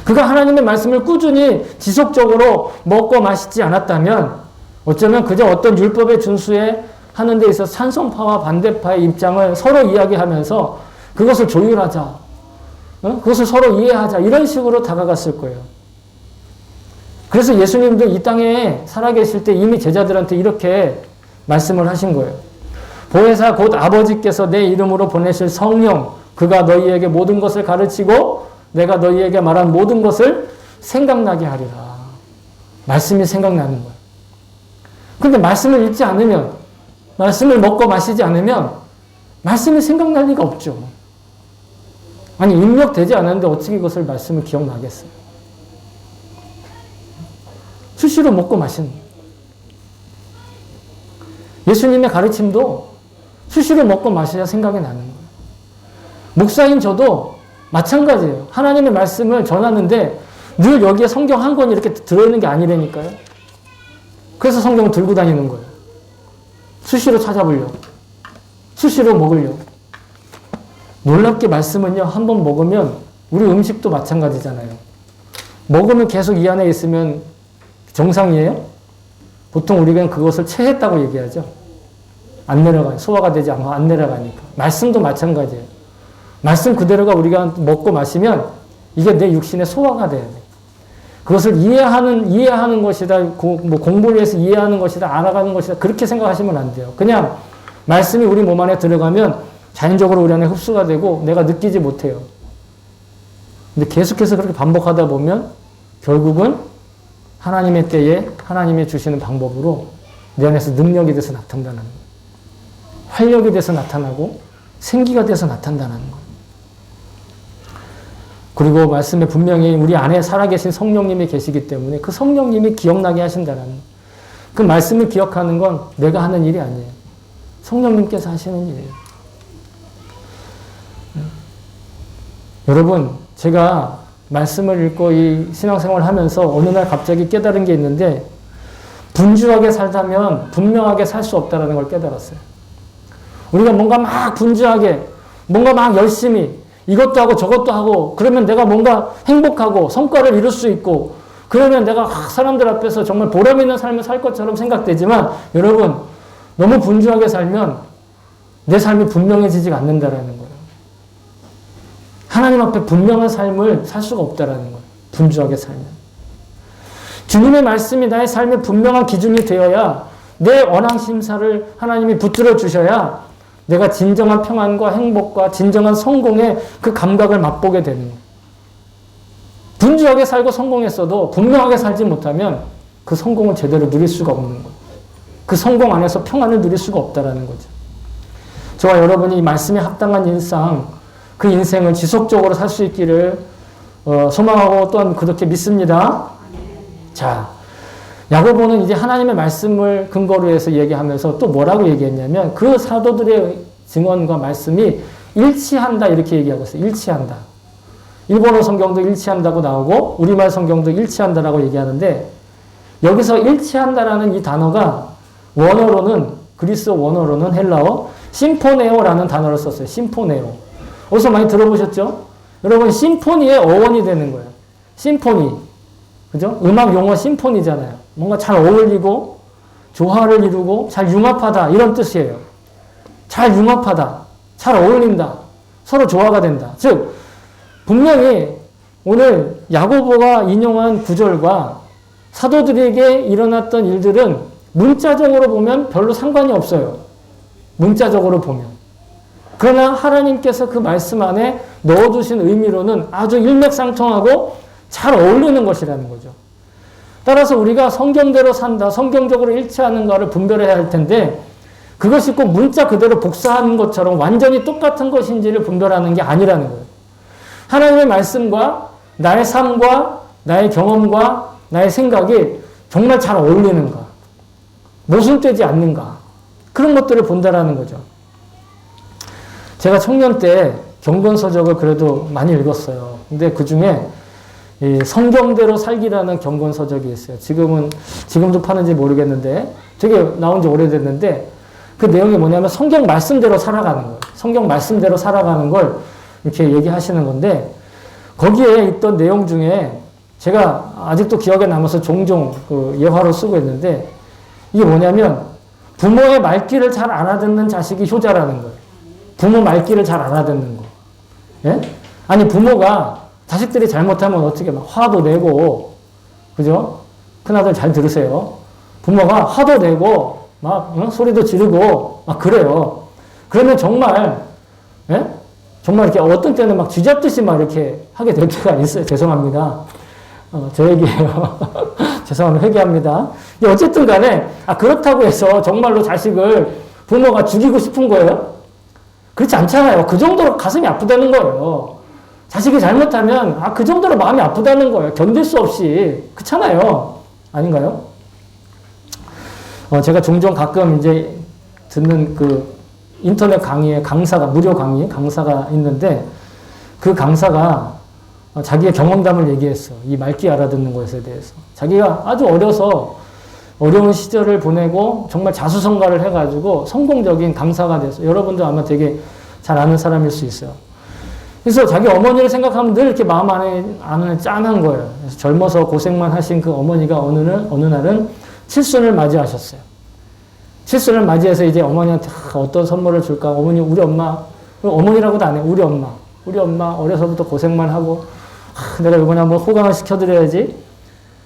그가 하나님의 말씀을 꾸준히 지속적으로 먹고 마시지 않았다면 어쩌면 그저 어떤 율법의 준수에 하는 데 있어서 찬성파와 반대파의 입장을 서로 이야기하면서 그것을 조율하자. 그것을 서로 이해하자. 이런 식으로 다가갔을 거예요. 그래서 예수님도 이 땅에 살아계실 때 이미 제자들한테 이렇게 말씀을 하신 거예요. 보혜사 곧 아버지께서 내 이름으로 보내실 성령 그가 너희에게 모든 것을 가르치고 내가 너희에게 말한 모든 것을 생각나게 하리라. 말씀이 생각나는 거예요. 그런데 말씀을 읽지 않으면 말씀을 먹고 마시지 않으면 말씀이 생각날 리가 없죠. 아니 입력되지 않았는데 어떻게 그것을 말씀을 기억나겠어요. 수시로 먹고 마시는 거예요. 예수님의 가르침도 수시로 먹고 마셔야 생각이 나는 거예요. 목사인 저도 마찬가지예요. 하나님의 말씀을 전하는데 늘 여기에 성경 한 권이 이렇게 들어있는 게 아니라니까요. 그래서 성경을 들고 다니는 거예요. 수시로 찾아보려고. 수시로 먹으려고. 놀랍게 말씀은요. 한 번 먹으면 우리 음식도 마찬가지잖아요. 먹으면 계속 이 안에 있으면 정상이에요? 보통 우리가 그것을 체했다고 얘기하죠. 안 내려가요. 소화가 되지 않고 안 내려가니까. 말씀도 마찬가지예요. 말씀 그대로가 우리가 먹고 마시면 이게 내 육신에 소화가 돼야 돼. 그것을 이해하는 것이다. 뭐 공부를 해서 이해하는 것이다. 알아가는 것이다. 그렇게 생각하시면 안 돼요. 그냥 말씀이 우리 몸 안에 들어가면 자연적으로 우리 안에 흡수가 되고 내가 느끼지 못해요. 근데 계속해서 그렇게 반복하다 보면 결국은 하나님의 때에 하나님이 주시는 방법으로 내 안에서 능력이 돼서 나타난다는 거예요. 활력이 돼서 나타나고 생기가 돼서 나타난다는 거예요. 그리고 말씀에 분명히 우리 안에 살아계신 성령님이 계시기 때문에 그 성령님이 기억나게 하신다는 거예요. 그 말씀을 기억하는 건 내가 하는 일이 아니에요. 성령님께서 하시는 일이에요. 여러분, 제가 말씀을 읽고 이 신앙생활을 하면서 어느 날 갑자기 깨달은 게 있는데, 분주하게 살다면 분명하게 살 수 없다는 걸 깨달았어요. 우리가 뭔가 막 분주하게, 뭔가 막 열심히, 이것도 하고 저것도 하고, 그러면 내가 뭔가 행복하고 성과를 이룰 수 있고, 그러면 내가 사람들 앞에서 정말 보람 있는 삶을 살 것처럼 생각되지만, 여러분, 너무 분주하게 살면 내 삶이 분명해지지 않는다라는 거예요. 하나님 앞에 분명한 삶을 살 수가 없다라는 거예요. 분주하게 살면. 주님의 말씀이 나의 삶의 분명한 기준이 되어야, 내 원앙심사를 하나님이 붙들어 주셔야 내가 진정한 평안과 행복과 진정한 성공의 그 감각을 맛보게 되는 거예요. 분주하게 살고 성공했어도 분명하게 살지 못하면 그 성공을 제대로 누릴 수가 없는 거예요. 그 성공 안에서 평안을 누릴 수가 없다라는 거죠. 저와 여러분이 이 말씀에 합당한 일상, 그 인생을 지속적으로 살 수 있기를 소망하고 또한 그렇게 믿습니다. 자, 야고보는 이제 하나님의 말씀을 근거로 해서 얘기하면서 또 뭐라고 얘기했냐면, 그 사도들의 증언과 말씀이 일치한다 이렇게 얘기하고 있어요. 일치한다. 일본어 성경도 일치한다고 나오고 우리말 성경도 일치한다라고 얘기하는데, 여기서 일치한다라는 이 단어가 원어로는, 그리스 원어로는 헬라어 심포네오라는 단어를 썼어요. 심포네오. 어디서 많이 들어보셨죠? 여러분, 심포니의 어원이 되는 거예요. 심포니. 그죠? 음악 용어 심포니잖아요. 뭔가 잘 어울리고 조화를 이루고 잘 융합하다 이런 뜻이에요. 잘 융합하다. 잘 어울린다. 서로 조화가 된다. 즉 분명히 오늘 야고보가 인용한 구절과 사도들에게 일어났던 일들은 문자적으로 보면 별로 상관이 없어요. 문자적으로 보면. 그러나 하나님께서 그 말씀 안에 넣어두신 의미로는 아주 일맥상통하고 잘 어울리는 것이라는 거죠. 따라서 우리가 성경대로 산다, 성경적으로 일치하는가를 분별해야 할 텐데, 그것이 꼭 문자 그대로 복사하는 것처럼 완전히 똑같은 것인지를 분별하는 게 아니라는 거예요. 하나님의 말씀과 나의 삶과 나의 경험과 나의 생각이 정말 잘 어울리는가, 모순되지 않는가, 그런 것들을 본다라는 거죠. 제가 청년 때 경건서적을 그래도 많이 읽었어요. 근데 그 중에 성경대로 살기라는 경건서적이 있어요. 지금도 파는지 모르겠는데, 되게 나온 지 오래됐는데, 그 내용이 뭐냐면 성경 말씀대로 살아가는 거예요. 성경 말씀대로 살아가는 걸 이렇게 얘기하시는 건데, 거기에 있던 내용 중에 제가 아직도 기억에 남아서 종종 그 예화로 쓰고 있는데, 이게 뭐냐면 부모의 말귀를 잘 알아듣는 자식이 효자라는 거예요. 부모 말귀를 잘 알아듣는 거. 예? 아니, 부모가 자식들이 잘못하면 어떻게 막 화도 내고, 그죠? 큰아들 잘 들으세요. 부모가 화도 내고, 막, 소리도 지르고, 막 그래요. 그러면 정말, 예? 정말 이렇게 어떤 때는 막 쥐잡듯이 막 이렇게 하게 될 때가 있어요. 죄송합니다. 저 얘기예요. 죄송합니다. 회개합니다. 근데 어쨌든 간에, 그렇다고 해서 정말로 자식을 부모가 죽이고 싶은 거예요? 그렇지 않잖아요. 그 정도로 가슴이 아프다는 거예요. 자식이 잘못하면 그 정도로 마음이 아프다는 거예요. 견딜 수 없이. 그렇잖아요. 아닌가요? 제가 종종 가끔 이제 듣는 그 인터넷 강의에 무료 강사가 있는데, 그 강사가 자기의 경험담을 얘기했어. 이 말귀 알아듣는 것에 대해서. 자기가 아주 어려서 어려운 시절을 보내고 정말 자수성가를 해가지고 성공적인 강사가 돼서, 여러분도 아마 되게 잘 아는 사람일 수 있어요. 그래서 자기 어머니를 생각하면 늘 이렇게 마음 안에 짠한 거예요. 그래서 젊어서 고생만 하신 그 어머니가 어느 날은 칠순을 맞이하셨어요. 칠순을 맞이해서 이제 어머니한테 어떤 선물을 줄까? 어머니, 우리 엄마, 어머니라고도 안 해. 우리 엄마 어려서부터 고생만 하고, 내가 이번에 한번 호강을 시켜드려야지.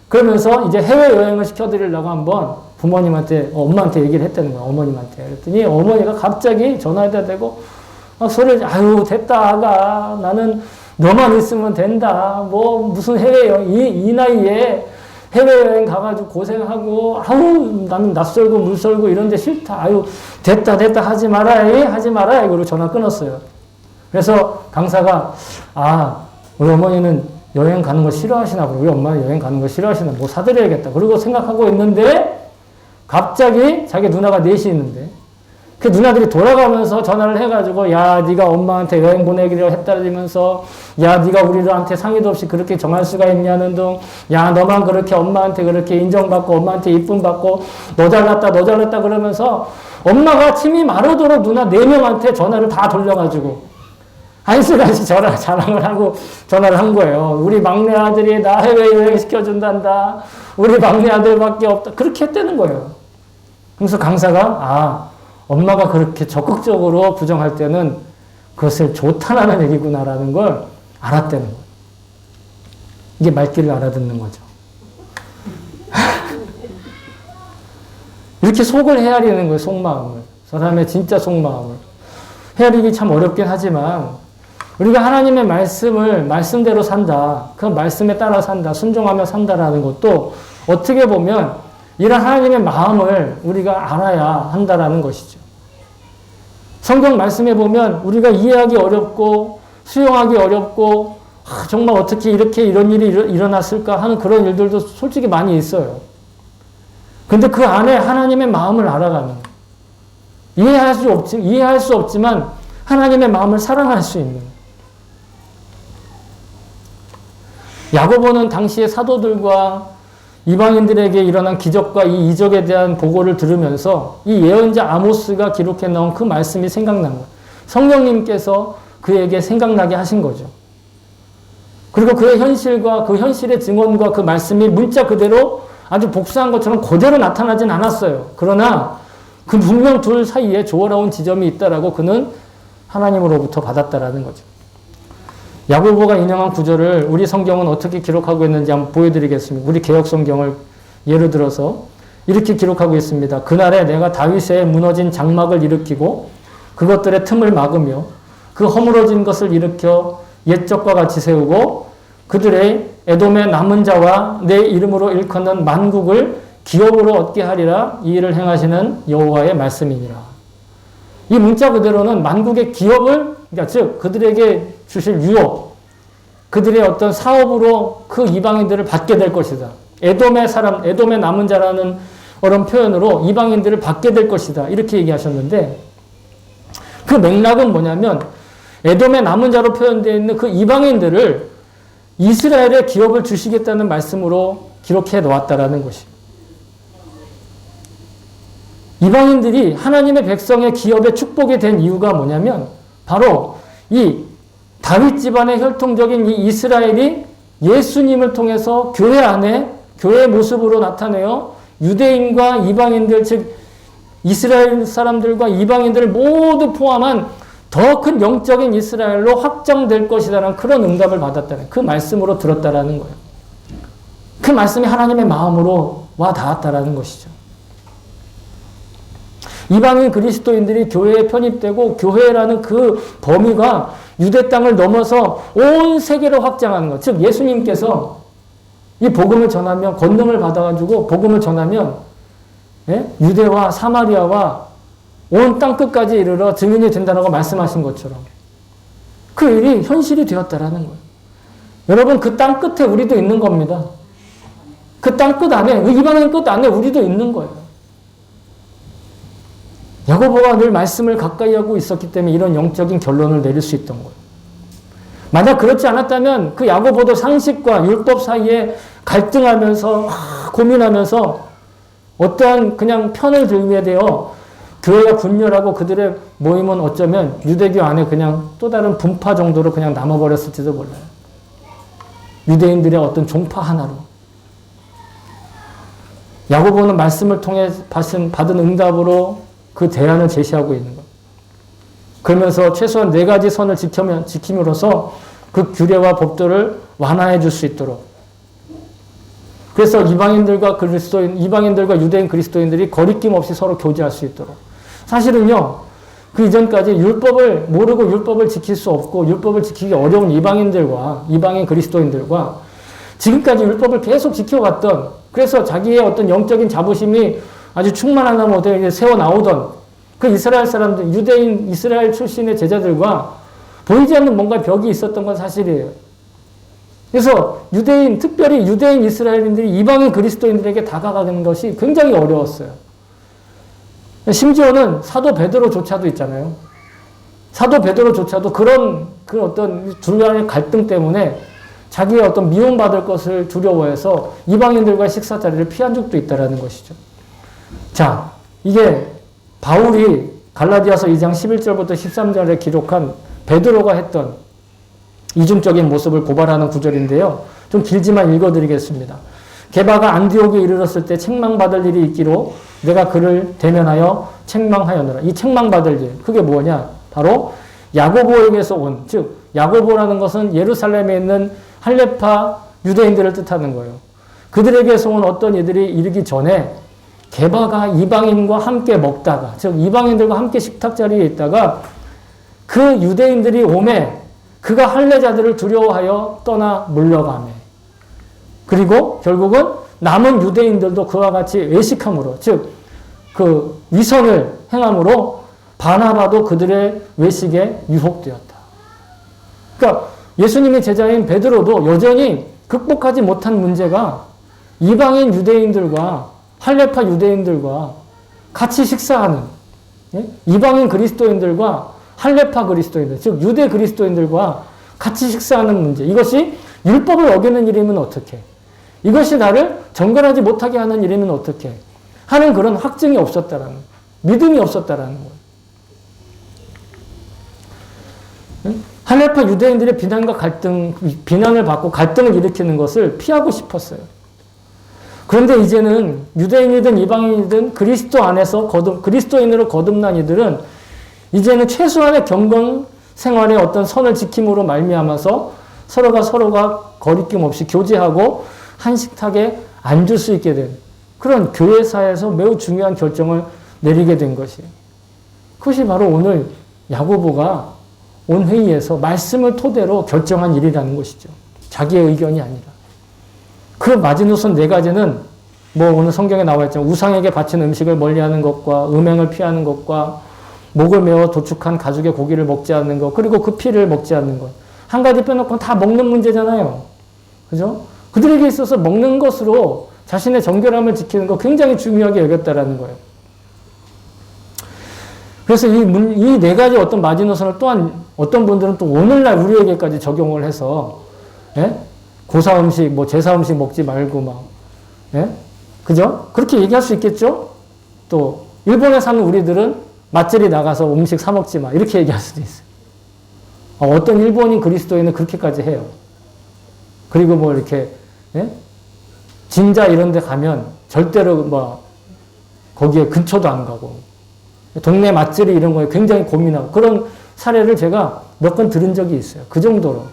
그러면서 이제 해외여행을 시켜드리려고 한번 부모님한테, 엄마한테 얘기를 했다는 거야, 어머님한테. 그랬더니 어머니가 갑자기 전화에다 대고, 소리를, 됐다, 아가. 나는 너만 있으면 된다. 뭐, 무슨 해외여행, 이 나이에 해외여행 가가지고 고생하고, 나는 낯설고 물설고 이런데 싫다. 됐다, 하지 마라, 그러고 전화 끊었어요. 그래서 강사가, 우리 어머니는 여행 가는 거 싫어하시나 보다. 우리 엄마는 여행 가는 거 싫어하시나, 뭐 사드려야겠다. 그리고 생각하고 있는데, 갑자기 자기 누나가 넷이 있는데, 그 누나들이 돌아가면서 전화를 해가지고 야 네가 엄마한테 여행 보내기로 했다면서 야 네가 우리들한테 상의도 없이 그렇게 정할 수가 있냐는 등 야 너만 그렇게 엄마한테 그렇게 인정받고 엄마한테 이쁨 받고 너 잘났다 그러면서 엄마가 침이 마르도록 누나 4명한테 전화를 다 돌려가지고 한시간씩 자랑을 하고 전화를 한 거예요. 우리 막내 아들이 나 해외여행 시켜준단다. 우리 막내 아들밖에 없다. 그렇게 했다는 거예요. 그래서 강사가 엄마가 그렇게 적극적으로 부정할 때는 그것을 좋다라는 얘기구나라는 걸 알았다는 거예요. 이게 말귀를 알아듣는 거죠. 이렇게 속을 헤아리는 거예요. 속마음을. 사람의 진짜 속마음을. 헤아리기 참 어렵긴 하지만 우리가 하나님의 말씀대로 산다. 그 말씀에 따라 산다. 순종하며 산다라는 것도 어떻게 보면 이런 하나님의 마음을 우리가 알아야 한다라는 것이죠. 성경 말씀에 보면 우리가 이해하기 어렵고 수용하기 어렵고 정말 어떻게 이런 일이 일어났을까 하는 그런 일들도 솔직히 많이 있어요. 근데 그 안에 하나님의 마음을 알아가는 이해할 수 없지만 하나님의 마음을 사랑할 수 있는 야고보는 당시의 사도들과 이방인들에게 일어난 기적과 이 이적에 대한 보고를 들으면서 이 예언자 아모스가 기록해 놓은 그 말씀이 생각난 거예요. 성령님께서 그에게 생각나게 하신 거죠. 그리고 그의 현실과 그 현실의 증언과 그 말씀이 문자 그대로 아주 복사한 것처럼 그대로 나타나진 않았어요. 그러나 그 분명 둘 사이에 조화로운 지점이 있다라고 그는 하나님으로부터 받았다라는 거죠. 야고보가 인용한 구절을 우리 성경은 어떻게 기록하고 있는지 한번 보여드리겠습니다. 우리 개역 성경을 예를 들어서 이렇게 기록하고 있습니다. 그날에 내가 다윗의 무너진 장막을 일으키고 그것들의 틈을 막으며 그 허물어진 것을 일으켜 옛적과 같이 세우고 그들의 에돔의 남은 자와 내 이름으로 일컫는 만국을 기업으로 얻게 하리라. 이 일을 행하시는 여호와의 말씀이니라. 이 문자 그대로는 만국의 기업을 그러니까 즉 그들에게 주실 유업, 그들의 어떤 사업으로 그 이방인들을 받게 될 것이다. 에돔의 남은 자라는 그런 표현으로 이방인들을 받게 될 것이다. 이렇게 얘기하셨는데 그 맥락은 뭐냐면 에돔의 남은 자로 표현되어 있는 그 이방인들을 이스라엘의 기업을 주시겠다는 말씀으로 기록해 놓았다라는 것입니다. 이방인들이 하나님의 백성의 기업의 축복이 된 이유가 뭐냐면 바로 이 다윗 집안의 혈통적인 이 이스라엘이 예수님을 통해서 교회 안에 교회의 모습으로 나타내어 유대인과 이방인들 즉 이스라엘 사람들과 이방인들을 모두 포함한 더 큰 영적인 이스라엘로 확장될 것이라는 그런 응답을 받았다는 그 말씀으로 들었다라는 거예요. 그 말씀이 하나님의 마음으로 와 닿았다라는 것이죠. 이방인 그리스도인들이 교회에 편입되고 교회라는 그 범위가 유대 땅을 넘어서 온 세계로 확장하는 것. 즉 예수님께서 이 복음을 전하면 권능을 받아가지고 복음을 전하면 유대와 사마리아와 온 땅끝까지 이르러 증인이 된다고 말씀하신 것처럼 그 일이 현실이 되었다라는 거예요. 여러분 그 땅끝에 우리도 있는 겁니다. 그 땅끝 안에 그 이방인 끝 안에 우리도 있는 거예요. 야고보가 늘 말씀을 가까이 하고 있었기 때문에 이런 영적인 결론을 내릴 수 있던 거예요. 만약 그렇지 않았다면 그 야고보도 상식과 율법 사이에 갈등하면서 고민하면서 어떠한 그냥 편을 들게 되어 교회가 분열하고 그들의 모임은 어쩌면 유대교 안에 그냥 또 다른 분파 정도로 그냥 남아버렸을지도 몰라요. 유대인들의 어떤 종파 하나로. 야고보는 말씀을 통해 받은 응답으로 그 대안을 제시하고 있는 거예요. 그러면서 최소한 4가지 선을 지킴으로써 그 규례와 법도를 완화해 줄 수 있도록. 그래서 이방인들과 유대인 그리스도인들이 거리낌 없이 서로 교제할 수 있도록. 사실은요, 그 이전까지 율법을 모르고 율법을 지킬 수 없고 율법을 지키기 어려운 이방인 그리스도인들과 지금까지 율법을 계속 지켜왔던 그래서 자기의 어떤 영적인 자부심이 아주 충만한 모델에 세워나오던 그 이스라엘 사람들, 유대인 이스라엘 출신의 제자들과 보이지 않는 뭔가 벽이 있었던 건 사실이에요. 그래서 특별히 유대인 이스라엘인들이 이방인 그리스도인들에게 다가가는 것이 굉장히 어려웠어요. 심지어는 사도 베드로조차도 있잖아요. 사도 베드로조차도 그런 그 어떤 둘 간의 갈등 때문에 자기의 어떤 미움받을 것을 두려워해서 이방인들과의 식사 자리를 피한 적도 있다라는 것이죠. 자, 이게 바울이 갈라디아서 2장 11절부터 13절에 기록한 베드로가 했던 이중적인 모습을 고발하는 구절인데요. 좀 길지만 읽어드리겠습니다. 게바가 안디옥에 이르렀을 때 책망받을 일이 있기로 내가 그를 대면하여 책망하였노라. 이 책망받을 일, 그게 뭐냐? 바로 야고보에게서 온, 즉 야고보라는 것은 예루살렘에 있는 할레파 유대인들을 뜻하는 거예요. 그들에게서 온 어떤 이들이 이르기 전에 게바가 이방인과 함께 먹다가, 즉 이방인들과 함께 식탁 자리에 있다가 그 유대인들이 오매 그가 할례자들을 두려워하여 떠나 물러가매. 그리고 결국은 남은 유대인들도 그와 같이 외식함으로, 즉 그 위선을 행함으로 바나바도 그들의 외식에 유혹되었다. 그러니까 예수님의 제자인 베드로도 여전히 극복하지 못한 문제가 이방인 유대인들과 할레파 유대인들과 같이 식사하는, 이방인 그리스도인들과 할레파 그리스도인들, 즉 유대 그리스도인들과 같이 식사하는 문제. 이것이 율법을 어기는 일이면 어떻게? 이것이 나를 정결하지 못하게 하는 일이면 어떻게? 하는 그런 확증이 없었다라는, 믿음이 없었다라는 거예요. 할레파 유대인들의 비난과 갈등, 비난을 받고 갈등을 일으키는 것을 피하고 싶었어요. 그런데 이제는 유대인이든 이방인이든 그리스도 안에서 그리스도인으로 거듭난 이들은 이제는 최소한의 경건 생활의 어떤 선을 지킴으로 말미암아서 서로가 거리낌 없이 교제하고 한 식탁에 앉을 수 있게 된 그런 교회사에서 매우 중요한 결정을 내리게 된 것이에요. 그것이 바로 오늘 야고보가 온 회의에서 말씀을 토대로 결정한 일이라는 것이죠. 자기의 의견이 아니라. 그 마지노선 네 가지는 뭐 오늘 성경에 나와 있지만 우상에게 바친 음식을 멀리하는 것과 음행을 피하는 것과 목을 메어 도축한 가죽의 고기를 먹지 않는 것, 그리고 그 피를 먹지 않는 것. 한 가지 빼놓고는 다 먹는 문제잖아요. 그죠? 그들에게 있어서 먹는 것으로 자신의 정결함을 지키는 거 굉장히 중요하게 여겼다라는 거예요. 그래서 이 네 가지 어떤 마지노선을 또한 어떤 분들은 또 오늘날 우리에게까지 적용을 해서, 고사 음식, 뭐 제사 음식 먹지 말고 막, 그죠? 그렇게 얘기할 수 있겠죠? 또, 일본에 사는 우리들은 맛집에 나가서 음식 사 먹지 마. 이렇게 얘기할 수도 있어요. 어떤 일본인 그리스도인은 그렇게까지 해요. 그리고 뭐 이렇게, 진자 이런 데 가면 절대로 뭐, 거기에 근처도 안 가고, 동네 맛집이 이런 거에 굉장히 고민하고, 그런 사례를 제가 몇 번 들은 적이 있어요. 그 정도로.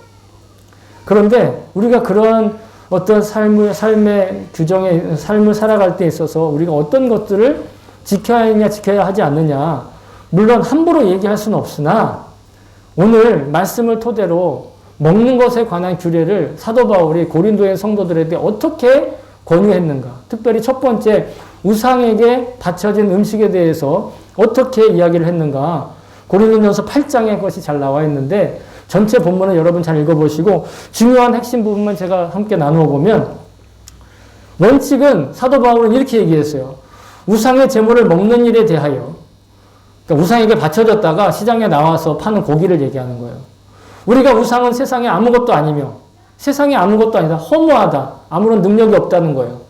그런데 우리가 그러한 어떤 삶의 규정의 삶을 살아갈 때 있어서 우리가 어떤 것들을 지켜야 하느냐, 지켜야 하지 않느냐. 물론 함부로 얘기할 수는 없으나 오늘 말씀을 토대로 먹는 것에 관한 규례를 사도 바울이 고린도의 성도들에게 어떻게 권유했는가. 특별히 첫 번째, 우상에게 바쳐진 음식에 대해서 어떻게 이야기를 했는가. 고린도전서 8장에 그것이 잘 나와 있는데 전체 본문을 여러분 잘 읽어보시고 중요한 핵심 부분만 제가 함께 나누어 보면 원칙은 사도 바울은 이렇게 얘기했어요. 우상의 제물을 먹는 일에 대하여, 그러니까 우상에게 바쳐졌다가 시장에 나와서 파는 고기를 얘기하는 거예요. 우리가 우상은 세상에 아무것도 아니며 세상에 아무것도 아니다. 허무하다. 아무런 능력이 없다는 거예요.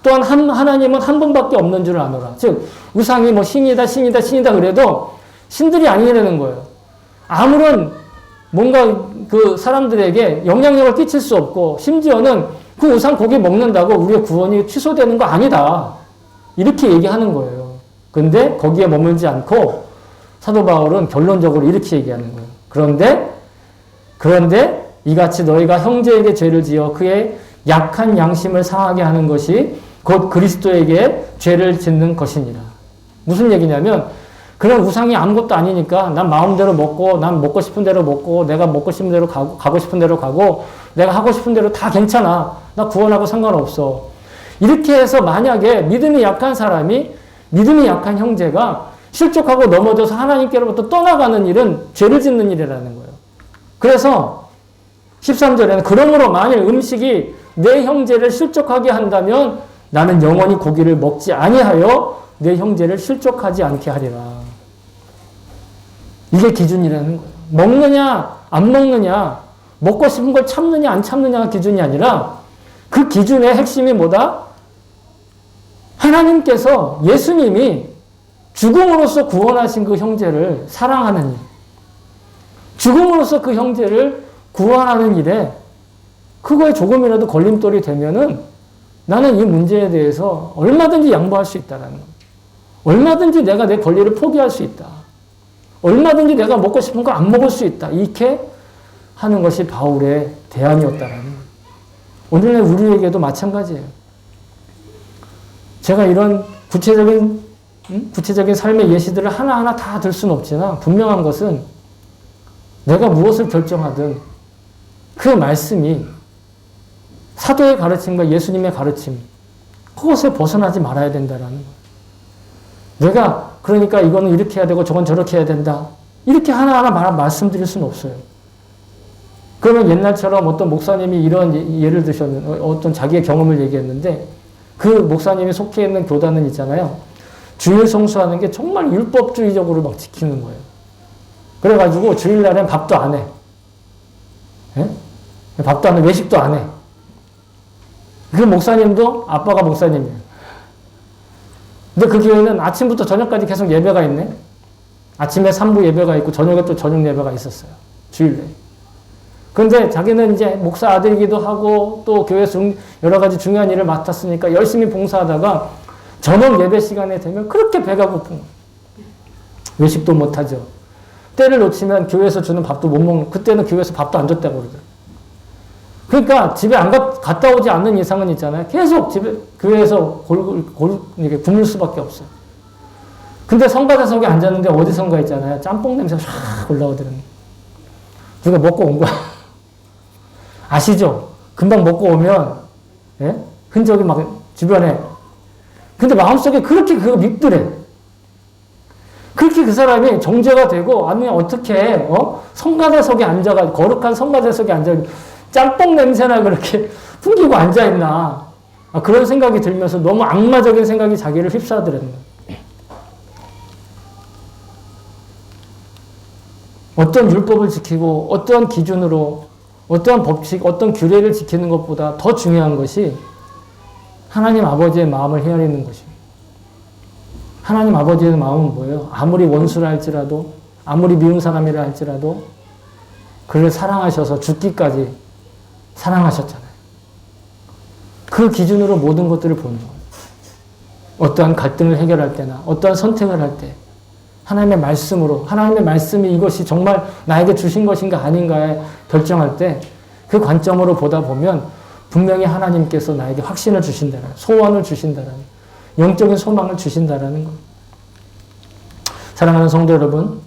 또한 하나님은 한 분밖에 없는 줄 아노라. 즉 우상이 뭐 신이다 그래도 신들이 아니라는 거예요. 아무런 뭔가 그 사람들에게 영향력을 끼칠 수 없고 심지어는 그 우상 고기 먹는다고 우리의 구원이 취소되는 거 아니다. 이렇게 얘기하는 거예요. 근데 거기에 머물지 않고 사도 바울은 결론적으로 이렇게 얘기하는 거예요. 그런데 이같이 너희가 형제에게 죄를 지어 그의 약한 양심을 상하게 하는 것이 곧 그리스도에게 죄를 짓는 것이니라. 무슨 얘기냐면 그런 우상이 아무것도 아니니까 난 마음대로 먹고 난 먹고 싶은 대로 먹고 내가 먹고 싶은 대로 가고 싶은 대로 가고 내가 하고 싶은 대로 다 괜찮아. 나 구원하고 상관없어. 이렇게 해서 만약에 믿음이 약한 사람이, 믿음이 약한 형제가 실족하고 넘어져서 하나님께로부터 떠나가는 일은 죄를 짓는 일이라는 거예요. 그래서 13절에는 그러므로 만일 음식이 내 형제를 실족하게 한다면 나는 영원히 고기를 먹지 아니하여 내 형제를 실족하지 않게 하리라. 이게 기준이라는 거예요. 먹느냐 안 먹느냐, 먹고 싶은 걸 참느냐 안 참느냐가 기준이 아니라 그 기준의 핵심이 뭐다? 하나님께서, 예수님이 죽음으로써 구원하신 그 형제를 사랑하는 일, 죽음으로써 그 형제를 구원하는 일에 그거에 조금이라도 걸림돌이 되면은 나는 이 문제에 대해서 얼마든지 양보할 수 있다는 거예요. 얼마든지 내가 내 권리를 포기할 수 있다. 얼마든지 내가 먹고 싶은 거 안 먹을 수 있다. 이렇게 하는 것이 바울의 대안이었다라는 거예요. 오늘날 우리에게도 마찬가지예요. 제가 이런 구체적인 삶의 예시들을 하나하나 다 들 수는 없지만 분명한 것은 내가 무엇을 결정하든 그 말씀이 사도의 가르침과 예수님의 가르침, 그것에 벗어나지 말아야 된다라는 거예요. 내가 그러니까 이거는 이렇게 해야 되고 저건 저렇게 해야 된다. 이렇게 하나하나 말씀드릴 수는 없어요. 그러면 옛날처럼 어떤 목사님이 이런 예를 드셨는, 어떤 자기의 경험을 얘기했는데 그 목사님이 속해 있는 교단은 있잖아요. 주일 성수하는 게 정말 율법주의적으로 막 지키는 거예요. 그래가지고 주일날엔 밥도 안 해. 예? 밥도 안 해. 외식도 안 해. 그 목사님도 아빠가 목사님이에요. 근데 그 교회는 아침부터 저녁까지 계속 예배가 있네. 아침에 3부 예배가 있고 저녁에 또 저녁 예배가 있었어요. 주일에. 그런데 자기는 이제 목사 아들이기도 하고 또 교회에서 여러 가지 중요한 일을 맡았으니까 열심히 봉사하다가 저녁 예배 시간에 되면 그렇게 배가 고픈 거예요. 외식도 못하죠. 때를 놓치면 교회에서 주는 밥도 못 먹는, 그때는 교회에서 밥도 안 줬다고 그러더라고요. 그러니까 집에 갔다 오지 않는 이상은 있잖아요. 계속 교회에서 이렇게 굶을 수밖에 없어요. 근데 성가대석에 앉았는데 어디선가 있잖아요. 짬뽕 냄새가 쫙 올라오더라고요. 누가 먹고 온 거야. 아시죠? 금방 먹고 오면, 예? 흔적이 막 주변에. 근데 마음속에 그렇게 그거 밉더래. 그렇게 그 사람이 정죄가 되고, 아니면 어떻게, 성가대석에 거룩한 성가대석에 앉아, 짬뽕 냄새나 그렇게 풍기고 앉아있나. 그런 생각이 들면서 너무 악마적인 생각이 자기를 휩싸더라는 거예요. 어떤 율법을 지키고, 어떤 기준으로, 어떤 법칙, 어떤 규례를 지키는 것보다 더 중요한 것이 하나님 아버지의 마음을 헤아리는 것입니다. 하나님 아버지의 마음은 뭐예요? 아무리 원수라 할지라도, 아무리 미운 사람이라 할지라도 그를 사랑하셔서 죽기까지 사랑하셨잖아요. 그 기준으로 모든 것들을 보는 거예요. 어떠한 갈등을 해결할 때나 어떠한 선택을 할 때 하나님의 말씀으로, 하나님의 말씀이 이것이 정말 나에게 주신 것인가 아닌가에 결정할 때 그 관점으로 보다 보면 분명히 하나님께서 나에게 확신을 주신다는, 소원을 주신다는, 영적인 소망을 주신다는 것. 사랑하는 성도 여러분,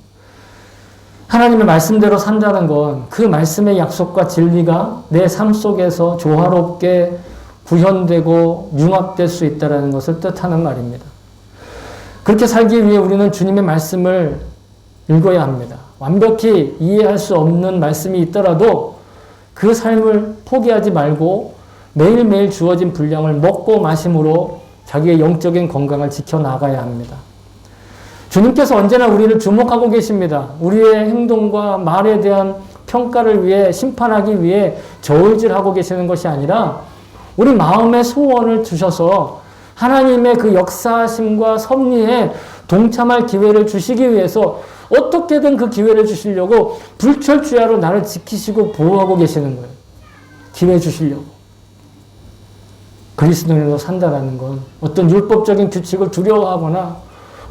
하나님의 말씀대로 산다는 건 그 말씀의 약속과 진리가 내 삶 속에서 조화롭게 구현되고 융합될 수 있다는 것을 뜻하는 말입니다. 그렇게 살기 위해 우리는 주님의 말씀을 읽어야 합니다. 완벽히 이해할 수 없는 말씀이 있더라도 그 삶을 포기하지 말고 매일매일 주어진 분량을 먹고 마심으로 자기의 영적인 건강을 지켜나가야 합니다. 주님께서 언제나 우리를 주목하고 계십니다. 우리의 행동과 말에 대한 평가를 위해, 심판하기 위해 저울질하고 계시는 것이 아니라 우리 마음의 소원을 주셔서 하나님의 그 역사하심과 섭리에 동참할 기회를 주시기 위해서 어떻게든 그 기회를 주시려고 불철주야로 나를 지키시고 보호하고 계시는 거예요. 기회 주시려고. 그리스도인으로 산다라는 건 어떤 율법적인 규칙을 두려워하거나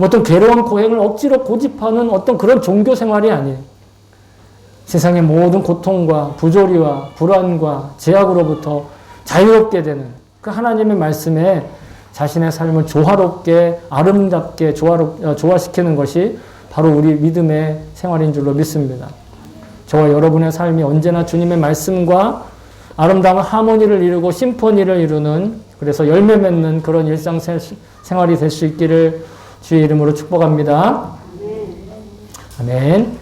어떤 괴로운 고행을 억지로 고집하는 어떤 그런 종교 생활이 아니에요. 세상의 모든 고통과 부조리와 불안과 제약으로부터 자유롭게 되는 그 하나님의 말씀에 자신의 삶을 조화롭게, 아름답게 조화시키는 것이 바로 우리 믿음의 생활인 줄로 믿습니다. 저와 여러분의 삶이 언제나 주님의 말씀과 아름다운 하모니를 이루고 심포니를 이루는, 그래서 열매 맺는 그런 일상생활이 될 수 있기를 주의 이름으로 축복합니다. 아멘.